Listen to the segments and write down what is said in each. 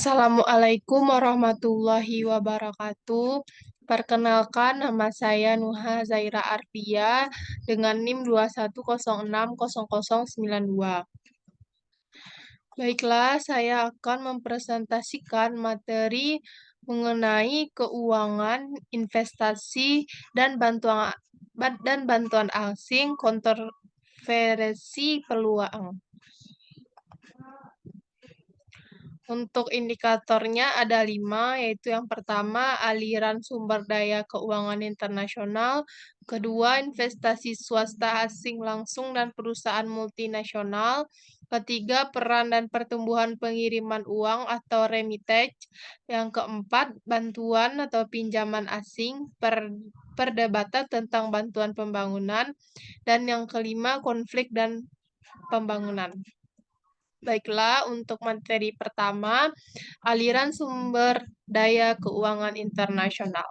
Assalamualaikum warahmatullahi wabarakatuh. Perkenalkan, nama saya Nuha Zaira Ardia dengan NIM 21060092. Baiklah, saya akan mempresentasikan materi mengenai keuangan, investasi, dan bantuan asing, kontroversi peluang. Untuk indikatornya ada 5, yaitu yang pertama aliran sumber daya keuangan internasional, kedua investasi swasta asing langsung dan perusahaan multinasional, ketiga peran dan pertumbuhan pengiriman uang atau remittance, yang keempat bantuan atau pinjaman asing, perdebatan tentang bantuan pembangunan, dan yang kelima konflik dan pembangunan. Baiklah, untuk materi pertama, aliran sumber daya keuangan internasional.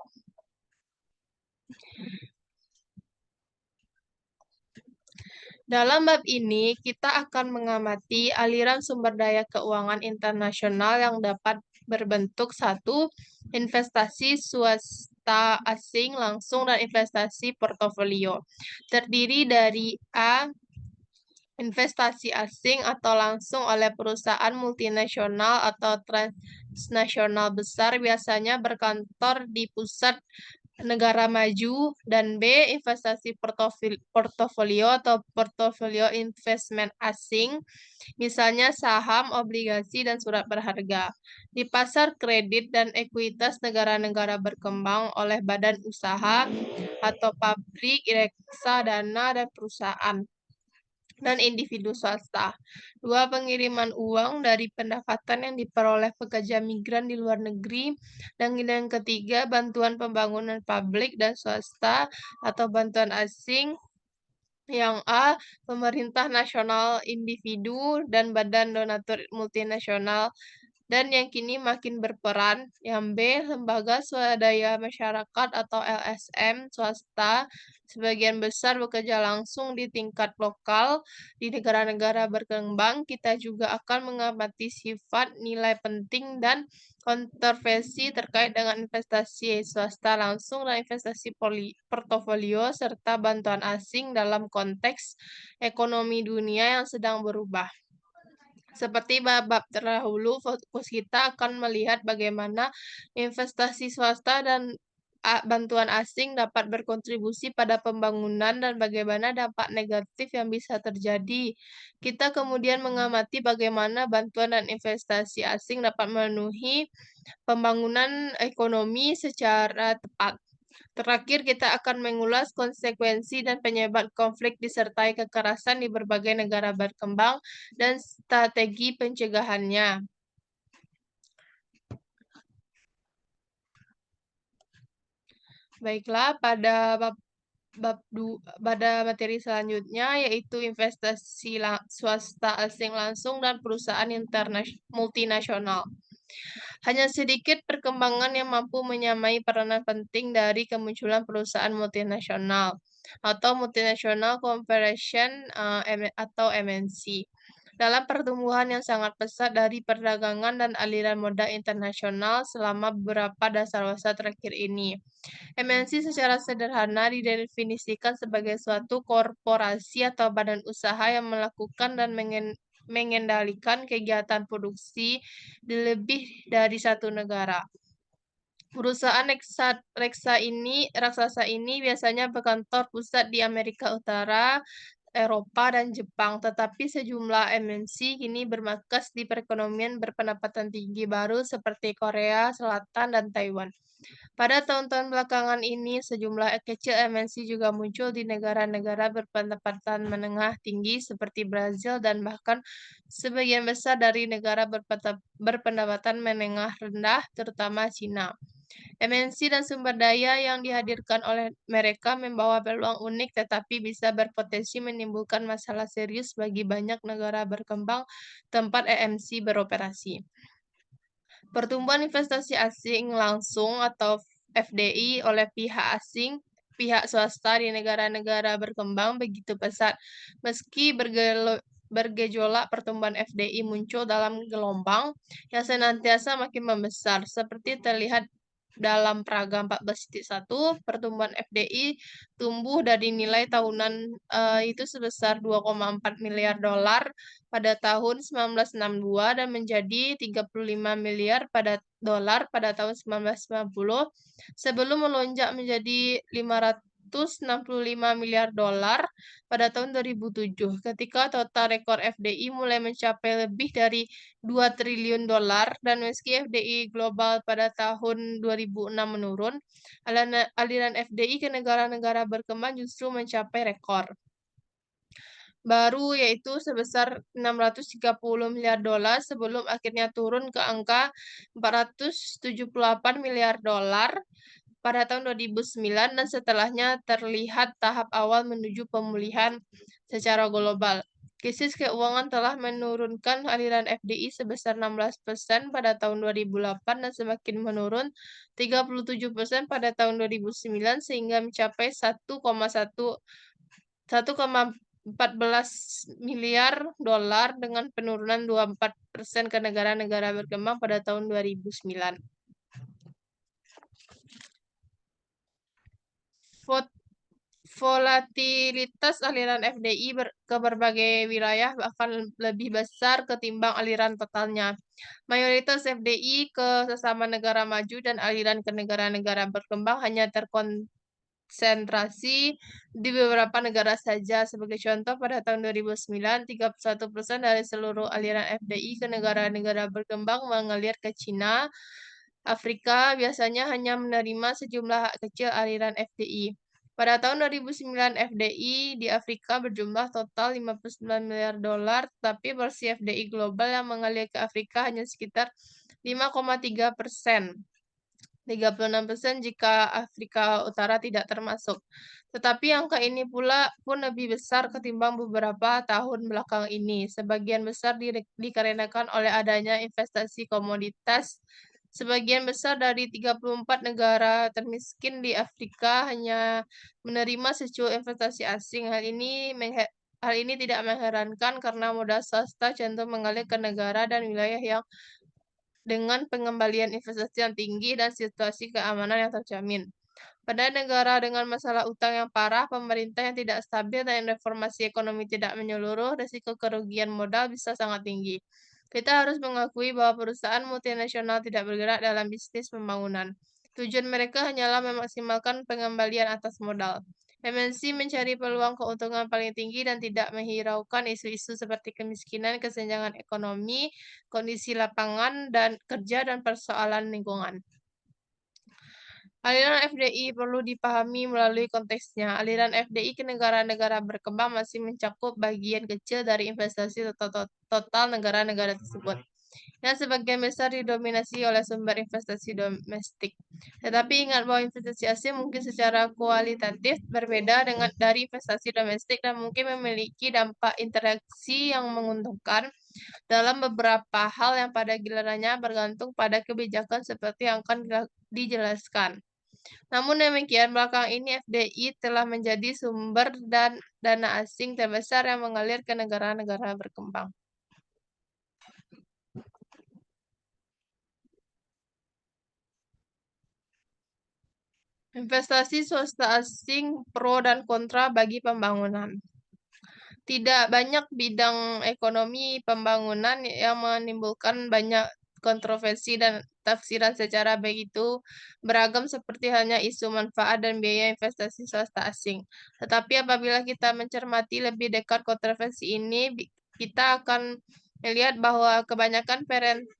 Dalam bab ini, kita akan mengamati aliran sumber daya keuangan internasional yang dapat berbentuk satu, investasi swasta asing langsung dan investasi portofolio. Terdiri dari A, investasi asing atau langsung oleh perusahaan multinasional atau transnasional besar biasanya berkantor di pusat negara maju, dan B, investasi portofolio atau portofolio investment asing, misalnya saham, obligasi, dan surat berharga, di pasar kredit dan ekuitas negara-negara berkembang oleh badan usaha atau pabrik, reksadana, dan perusahaan dan individu swasta. Dua, pengiriman uang dari pendapatan yang diperoleh pekerja migran di luar negeri. Dan yang ketiga, bantuan pembangunan publik dan swasta atau bantuan asing. Yang A, pemerintah nasional, individu, dan badan donatur multinasional. Dan yang kini makin berperan, yang B, lembaga swadaya masyarakat atau LSM swasta, sebagian besar bekerja langsung di tingkat lokal di negara-negara berkembang. Kita juga akan mengamati sifat, nilai penting, dan kontroversi terkait dengan investasi swasta langsung dan investasi portofolio, serta bantuan asing dalam konteks ekonomi dunia yang sedang berubah. Seperti bab terdahulu, fokus kita akan melihat bagaimana investasi swasta dan bantuan asing dapat berkontribusi pada pembangunan dan bagaimana dampak negatif yang bisa terjadi. Kita kemudian mengamati bagaimana bantuan dan investasi asing dapat memenuhi pembangunan ekonomi secara tepat. Terakhir, kita akan mengulas konsekuensi dan penyebab konflik disertai kekerasan di berbagai negara berkembang dan strategi pencegahannya. Baiklah, pada materi selanjutnya yaitu investasi swasta asing langsung dan perusahaan multinasional. Hanya sedikit perkembangan yang mampu menyamai peranan penting dari kemunculan perusahaan multinasional atau multinational corporation atau MNC. Dalam pertumbuhan yang sangat pesat dari perdagangan dan aliran modal internasional selama beberapa dasawarsa terakhir ini. MNC secara sederhana didefinisikan sebagai suatu korporasi atau badan usaha yang melakukan dan mengendalikan kegiatan produksi di lebih dari satu negara. Perusahaan raksasa ini biasanya berkantor pusat di Amerika Utara, Eropa, dan Jepang, tetapi sejumlah MNC kini bermarkas di perekonomian berpendapatan tinggi baru seperti Korea Selatan dan Taiwan. Pada tahun-tahun belakangan ini, sejumlah kecil MNC juga muncul di negara-negara berpendapatan menengah tinggi seperti Brazil dan bahkan sebagian besar dari negara berpendapatan menengah rendah, terutama Cina. MNC dan sumber daya yang dihadirkan oleh mereka membawa peluang unik tetapi bisa berpotensi menimbulkan masalah serius bagi banyak negara berkembang tempat EMC beroperasi. Pertumbuhan investasi asing langsung atau FDI oleh pihak swasta di negara-negara berkembang begitu pesat. Meski bergejolak, pertumbuhan FDI muncul dalam gelombang yang senantiasa makin membesar. Seperti terlihat dalam Praga 14.1, pertumbuhan FDI tumbuh dari nilai tahunan itu sebesar 2,4 miliar dolar pada tahun 1962 dan menjadi 35 miliar pada dolar pada tahun 1990 sebelum melonjak menjadi 565 miliar dolar pada tahun 2007 ketika total rekor FDI mulai mencapai lebih dari 2 triliun dolar dan meski FDI global pada tahun 2006 menurun, aliran FDI ke negara-negara berkembang justru mencapai rekor baru yaitu sebesar 630 miliar dolar sebelum akhirnya turun ke angka 478 miliar dolar pada tahun 2009 dan setelahnya terlihat tahap awal menuju pemulihan secara global. Krisis keuangan telah menurunkan aliran FDI sebesar 16% pada tahun 2008 dan semakin menurun 37% pada tahun 2009 sehingga mencapai 1,14 miliar dolar dengan penurunan 24% ke negara-negara berkembang pada tahun 2009. Volatilitas aliran FDI ke berbagai wilayah akan lebih besar ketimbang aliran totalnya. Mayoritas FDI ke sesama negara maju dan aliran ke negara-negara berkembang hanya terkonsentrasi di beberapa negara saja. Sebagai contoh, pada tahun 2009, 31% dari seluruh aliran FDI ke negara-negara berkembang mengalir ke Cina. Afrika biasanya hanya menerima sejumlah kecil aliran FDI. Pada tahun 2009, FDI di Afrika berjumlah total 59 miliar dolar, tapi porsi FDI global yang mengalir ke Afrika hanya sekitar 5,3%. 36% jika Afrika Utara tidak termasuk. Tetapi angka ini pula pun lebih besar ketimbang beberapa tahun belakang ini. Sebagian besar dikarenakan oleh adanya investasi komoditas. Sebagian besar dari 34 negara termiskin di Afrika hanya menerima secuil investasi asing. Hal ini tidak mengherankan karena modal swasta cenderung mengalir ke negara dan wilayah yang dengan pengembalian investasi yang tinggi dan situasi keamanan yang terjamin. Pada negara dengan masalah utang yang parah, pemerintah yang tidak stabil, dan reformasi ekonomi tidak menyeluruh, risiko kerugian modal bisa sangat tinggi. Kita harus mengakui bahwa perusahaan multinasional tidak bergerak dalam bisnis pembangunan. Tujuan mereka hanyalah memaksimalkan pengembalian atas modal. MNC mencari peluang keuntungan paling tinggi dan tidak menghiraukan isu-isu seperti kemiskinan, kesenjangan ekonomi, kondisi lapangan dan kerja, dan persoalan lingkungan. Aliran FDI perlu dipahami melalui konteksnya. Aliran FDI ke negara-negara berkembang masih mencakup bagian kecil dari investasi total negara-negara tersebut, yang sebagian besar didominasi oleh sumber investasi domestik. Tetapi ingat bahwa investasi asing mungkin secara kualitatif berbeda dari investasi domestik dan mungkin memiliki dampak interaksi yang menguntungkan dalam beberapa hal yang pada gilirannya bergantung pada kebijakan seperti yang akan dijelaskan. Namun demikian, belakang ini FDI telah menjadi sumber dan dana asing terbesar yang mengalir ke negara-negara berkembang. Investasi swasta asing pro dan kontra bagi pembangunan. Tidak banyak bidang ekonomi pembangunan yang menimbulkan banyak kontroversi dan tafsiran secara begitu beragam seperti halnya isu manfaat dan biaya investasi swasta asing. Tetapi apabila kita mencermati lebih dekat kontroversi ini, kita akan melihat bahwa kebanyakan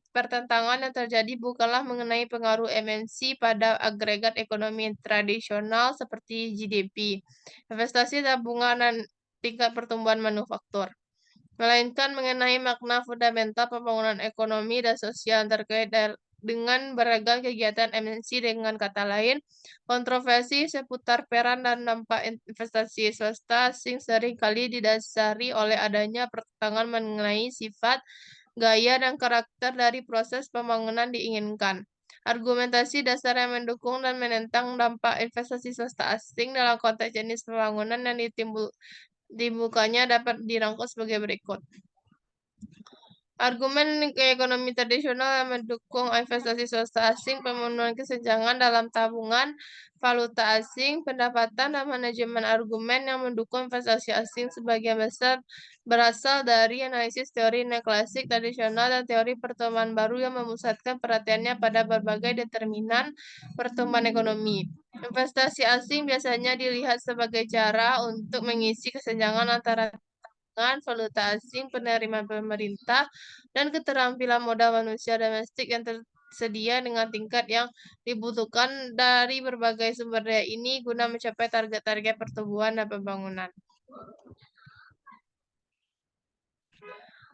pertentangan yang terjadi bukanlah mengenai pengaruh MNC pada agregat ekonomi tradisional seperti GDP, investasi tabungan, dan tingkat pertumbuhan manufaktur, melainkan mengenai makna fundamental pembangunan ekonomi dan sosial terkait dengan beragam kegiatan MNC. Dengan kata lain, kontroversi seputar peran dan dampak investasi swasta asing seringkali didasari oleh adanya pertentangan mengenai sifat, gaya, dan karakter dari proses pembangunan diinginkan. Argumentasi dasar yang mendukung dan menentang dampak investasi swasta asing dalam konteks jenis pembangunan yang dibukanya dapat dirangkum sebagai berikut. Argumen ekonomi tradisional yang mendukung investasi swasta asing, pemenuhan kesenjangan dalam tabungan valuta asing, pendapatan dan manajemen argumen yang mendukung investasi asing sebagian besar berasal dari analisis teori neoklasik tradisional dan teori pertumbuhan baru yang memusatkan perhatiannya pada berbagai determinan pertumbuhan ekonomi. Investasi asing biasanya dilihat sebagai cara untuk mengisi kesenjangan antara valuta asing, penerimaan pemerintah, dan keterampilan modal manusia domestik yang tersedia dengan tingkat yang dibutuhkan dari berbagai sumber daya ini guna mencapai target-target pertumbuhan dan pembangunan.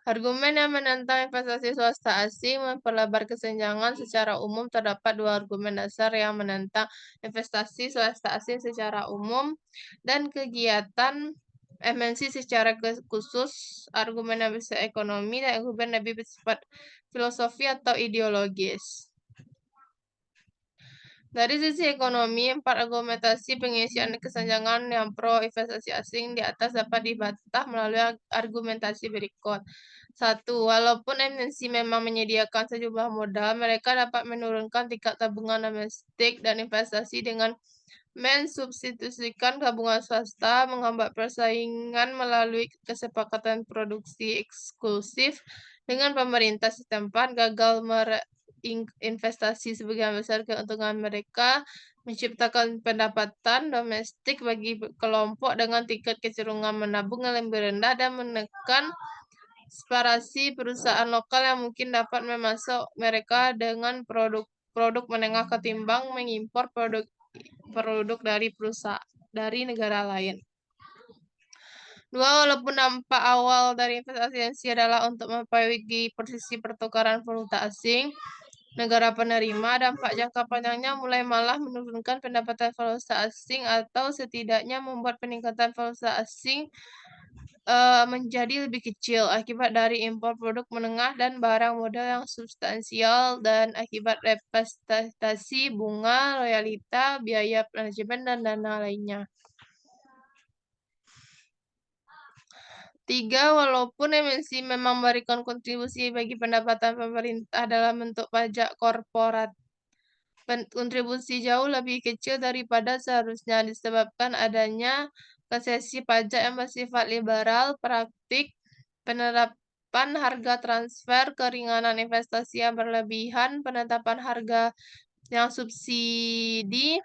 Argumen yang menentang investasi swasta asing memperlebar kesenjangan. Secara umum, terdapat dua argumen dasar yang menentang investasi swasta asing secara umum dan kegiatan MNC secara khusus. Argumen yang bersifat ekonomi dan argumen lebih bersifat filosofi atau ideologis. Dari sisi ekonomi, empat argumentasi pengisian kesenjangan yang pro investasi asing di atas dapat dibantah melalui argumentasi berikut. 1. Walaupun MNC memang menyediakan sejumlah modal, mereka dapat menurunkan tingkat tabungan domestik dan investasi dengan mensubstitusikan tabungan swasta, menghambat persaingan melalui kesepakatan produksi eksklusif dengan pemerintah setempat, gagal investasi sebagian besar keuntungan mereka, menciptakan pendapatan domestik bagi kelompok dengan tingkat kecenderungan menabung yang lebih rendah, dan menekan separasi perusahaan lokal yang mungkin dapat memasok mereka dengan produk menengah ketimbang mengimpor produk dari negara lain. 2. Walaupun dampak awal dari investasi adalah untuk memperbaiki posisi pertukaran valuta asing negara penerima, dampak jangka panjangnya malah menurunkan pendapatan valuta asing atau setidaknya membuat peningkatan valuta asing menjadi lebih kecil akibat dari impor produk menengah dan barang modal yang substansial dan akibat representasi bunga, royalita, biaya manajemen, dan dana lainnya. 3. Walaupun MNC memang memberikan kontribusi bagi pendapatan pemerintah dalam bentuk pajak korporat, kontribusi jauh lebih kecil daripada seharusnya disebabkan adanya konsesi pajak yang bersifat liberal, praktik penerapan harga transfer, keringanan investasi yang berlebihan, penetapan harga yang subsidi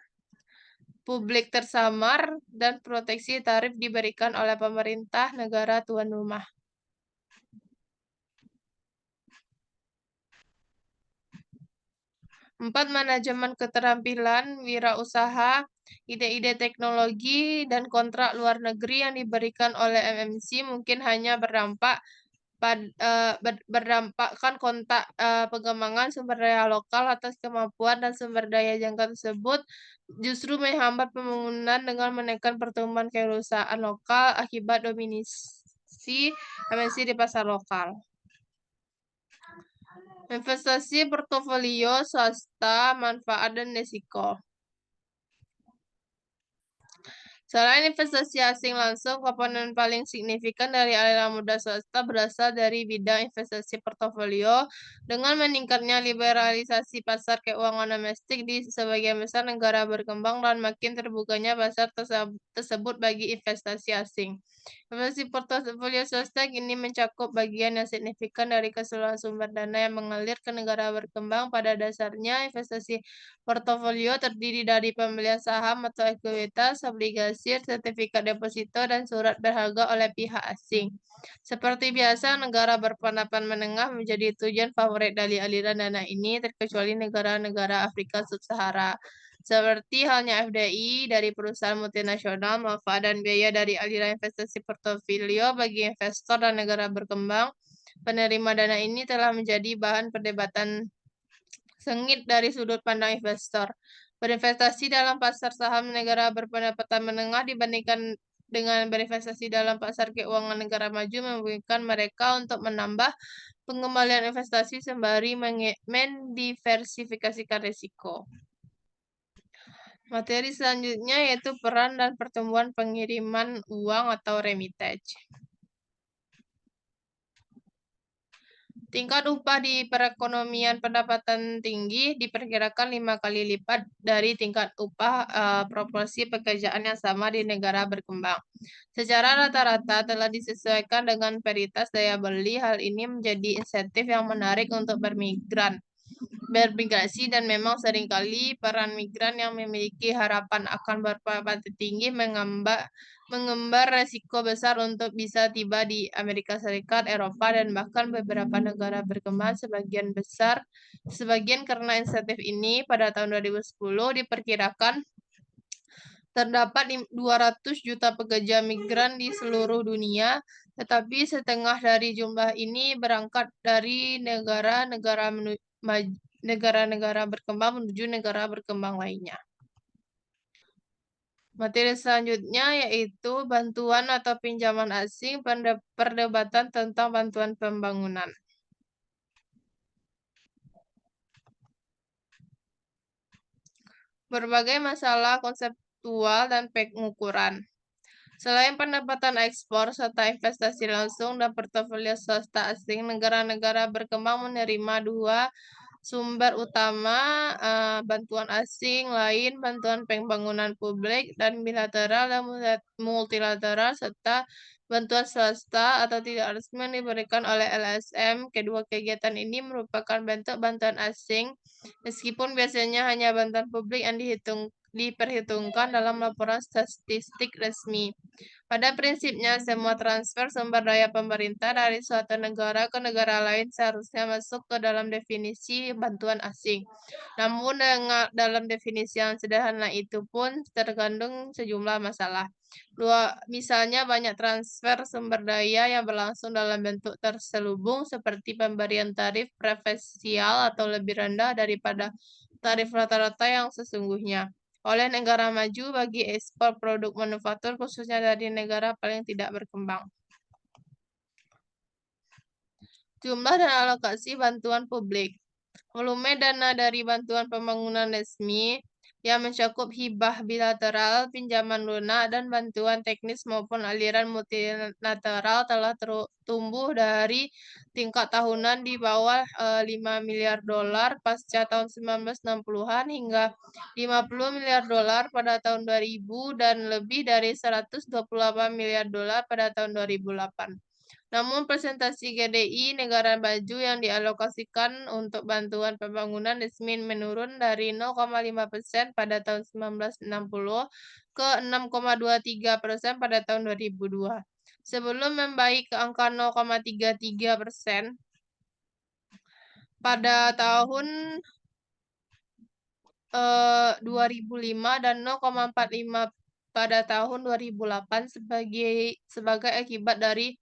publik tersamar, dan proteksi tarif diberikan oleh pemerintah negara tuan rumah. 4. Manajemen keterampilan wirausaha, ide-ide teknologi, dan kontrak luar negeri yang diberikan oleh MNC mungkin hanya berdampakkan kontak pengembangan sumber daya lokal atas kemampuan dan sumber daya jangka tersebut, justru menghambat pembangunan dengan menekan pertumbuhan kewirausahaan lokal akibat dominasi MNC di pasar lokal. Investasi portofolio swasta, manfaat dan risiko. Selain investasi asing langsung, komponen paling signifikan dari aliran modal swasta berasal dari bidang investasi portofolio. Dengan meningkatnya liberalisasi pasar keuangan domestik di sebagian besar negara berkembang dan makin terbukanya pasar tersebut bagi investasi asing, investasi portofolio swasta kini mencakup bagian yang signifikan dari keseluruhan sumber dana yang mengalir ke negara berkembang. Pada dasarnya, investasi portofolio terdiri dari pembelian saham atau ekuitas, obligasi, sertifikat deposito, dan surat berharga oleh pihak asing. Seperti biasa, negara berpendapatan menengah menjadi tujuan favorit dari aliran dana ini, terkecuali negara-negara Afrika Sub-Sahara. Seperti halnya FDI dari perusahaan multinasional, manfaat dan biaya dari aliran investasi portofolio bagi investor dan negara berkembang, penerima dana ini telah menjadi bahan perdebatan sengit dari sudut pandang investor. Berinvestasi dalam pasar saham negara berpendapatan menengah dibandingkan dengan berinvestasi dalam pasar keuangan negara maju memungkinkan mereka untuk menambah pengembalian investasi sembari mendiversifikasikan risiko. Materi selanjutnya yaitu peran dan pertumbuhan pengiriman uang atau remittance. Tingkat upah di perekonomian pendapatan tinggi diperkirakan 5 kali lipat dari tingkat upah proporsi pekerjaan yang sama di negara berkembang. Secara rata-rata telah disesuaikan dengan paritas daya beli. Hal ini menjadi insentif yang menarik untuk bermigrasi dan memang seringkali peran migran yang memiliki harapan akan berprestasi tinggi mengembar resiko besar untuk bisa tiba di Amerika Serikat, Eropa, dan bahkan beberapa negara berkembang sebagian karena insentif ini pada tahun 2010 diperkirakan terdapat 200 juta pekerja migran di seluruh dunia, tetapi setengah dari jumlah ini berangkat dari negara-negara berkembang menuju negara berkembang lainnya. Materi selanjutnya yaitu bantuan atau pinjaman asing, perdebatan tentang bantuan pembangunan. Berbagai masalah konseptual dan pengukuran. Selain pendapatan ekspor serta investasi langsung dan portofolio swasta asing, negara-negara berkembang menerima dua sumber utama bantuan asing lain, bantuan pembangunan publik dan bilateral dan multilateral, serta bantuan swasta atau tidak resmi yang diberikan oleh LSM. Kedua kegiatan ini merupakan bentuk bantuan asing, meskipun biasanya hanya bantuan publik yang diperhitungkan dalam laporan statistik resmi. Pada prinsipnya, semua transfer sumber daya pemerintah dari suatu negara ke negara lain seharusnya masuk ke dalam definisi bantuan asing. Namun, dalam definisi yang sederhana itu pun terkandung sejumlah masalah. Misalnya, banyak transfer sumber daya yang berlangsung dalam bentuk terselubung, seperti pemberian tarif preferensial atau lebih rendah daripada tarif rata-rata yang sesungguhnya oleh negara maju bagi ekspor produk manufaktur, khususnya dari negara paling tidak berkembang. Jumlah dan alokasi bantuan publik. Volume dana dari bantuan pembangunan resmi yang mencakup hibah bilateral, pinjaman lunak, dan bantuan teknis maupun aliran multilateral telah tumbuh dari tingkat tahunan di bawah 5 miliar dolar pasca tahun 1960-an hingga 50 miliar dolar pada tahun 2000 dan lebih dari 128 miliar dolar pada tahun 2008. Namun persentase GDI negara maju yang dialokasikan untuk bantuan pembangunan resmi menurun dari 0,5% pada tahun 1960 ke 6,23% pada tahun 2002. Sebelum membaik ke angka 0,33% pada tahun 2005 dan 0,45 pada tahun 2008 sebagai akibat dari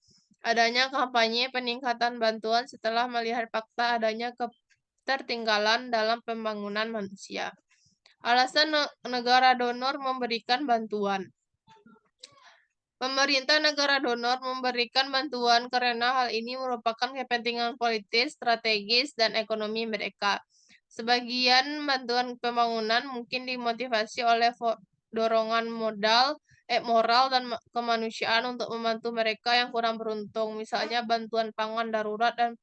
adanya kampanye peningkatan bantuan setelah melihat fakta adanya ketertinggalan dalam pembangunan manusia. Alasan negara donor memberikan bantuan. Pemerintah negara donor memberikan bantuan karena hal ini merupakan kepentingan politis, strategis, dan ekonomi mereka. Sebagian bantuan pembangunan mungkin dimotivasi oleh dorongan moral dan kemanusiaan untuk membantu mereka yang kurang beruntung, misalnya bantuan pangan darurat dan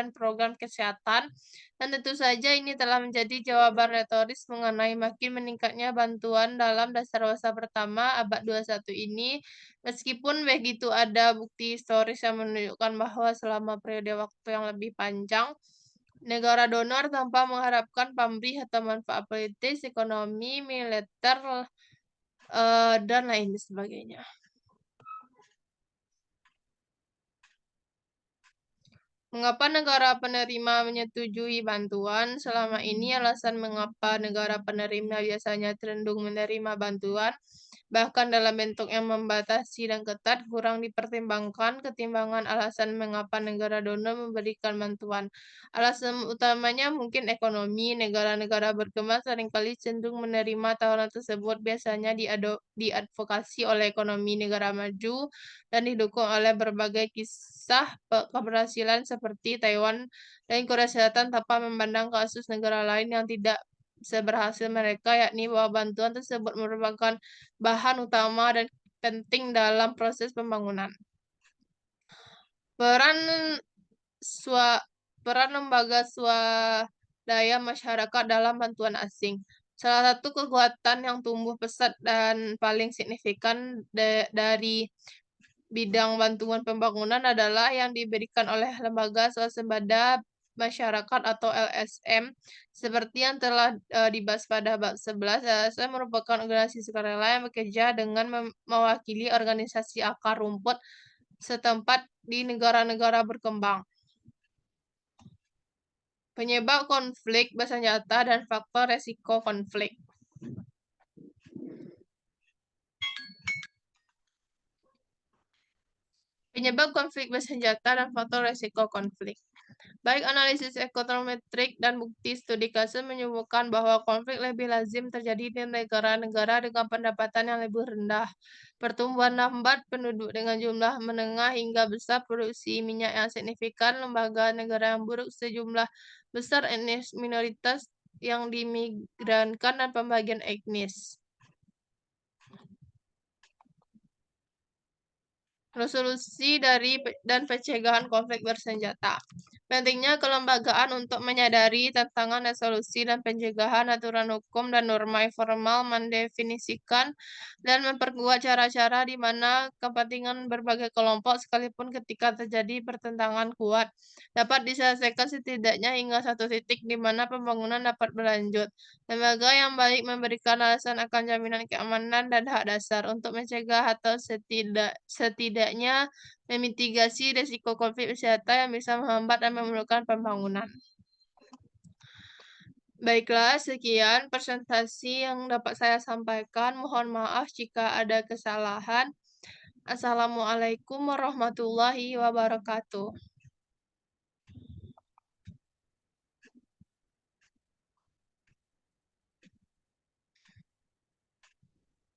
program kesehatan. Dan tentu saja ini telah menjadi jawaban retoris mengenai makin meningkatnya bantuan dalam Dasarawasa Pertama abad 21 ini. Meskipun begitu ada bukti historis yang menunjukkan bahwa selama periode waktu yang lebih panjang, negara donor tanpa mengharapkan pamrih atau manfaat politis, ekonomi, militer, dan lain sebagainya. Mengapa negara penerima menyetujui bantuan? Selama ini alasan mengapa negara penerima biasanya cenderung menerima bantuan, bahkan dalam bentuk yang membatasi dan ketat, kurang dipertimbangkan ketimbangan alasan mengapa negara donor memberikan bantuan. Alasan utamanya mungkin ekonomi. Negara-negara berkembang seringkali cenderung menerima tawaran tersebut, biasanya diadvokasi oleh ekonomi negara maju dan didukung oleh berbagai kisah keberhasilan seperti Taiwan dan Korea Selatan, tanpa memandang kasus negara lain yang tidak seberhasil mereka, yakni bahwa bantuan tersebut merupakan bahan utama dan penting dalam proses pembangunan. Peran swa peran lembaga swadaya masyarakat dalam bantuan asing. Salah satu kekuatan yang tumbuh pesat dan paling signifikan dari bidang bantuan pembangunan adalah yang diberikan oleh lembaga swasembada masyarakat atau LSM. Seperti yang telah dibahas pada bab 11, LSM merupakan organisasi sukarela yang bekerja dengan mewakili organisasi akar rumput setempat di negara-negara berkembang. Penyebab konflik bersenjata dan faktor resiko konflik. Penyebab konflik bersenjata dan faktor resiko konflik. Baik analisis ekonometrik dan bukti studi kasus menyebutkan bahwa konflik lebih lazim terjadi di negara-negara dengan pendapatan yang lebih rendah, pertumbuhan lambat penduduk dengan jumlah menengah hingga besar, produksi minyak yang signifikan, lembaga negara yang buruk, sejumlah besar etnis minoritas yang dimigrankan, dan pembagian etnis. Resolusi dan pencegahan konflik bersenjata. Pentingnya kelembagaan untuk menyadari tantangan resolusi dan pencegahan aturan hukum dan norma informal, mendefinisikan dan memperkuat cara-cara di mana kepentingan berbagai kelompok, sekalipun ketika terjadi pertentangan kuat, dapat diselesaikan setidaknya hingga satu titik di mana pembangunan dapat berlanjut. Lembaga yang baik memberikan alasan akan jaminan keamanan dan hak dasar untuk mencegah atau setidaknya memitigasi risiko konflik bersenjata yang bisa menghambat dan memerlukan pembangunan. Baiklah, sekian presentasi yang dapat saya sampaikan. Mohon maaf jika ada kesalahan. Assalamualaikum warahmatullahi wabarakatuh.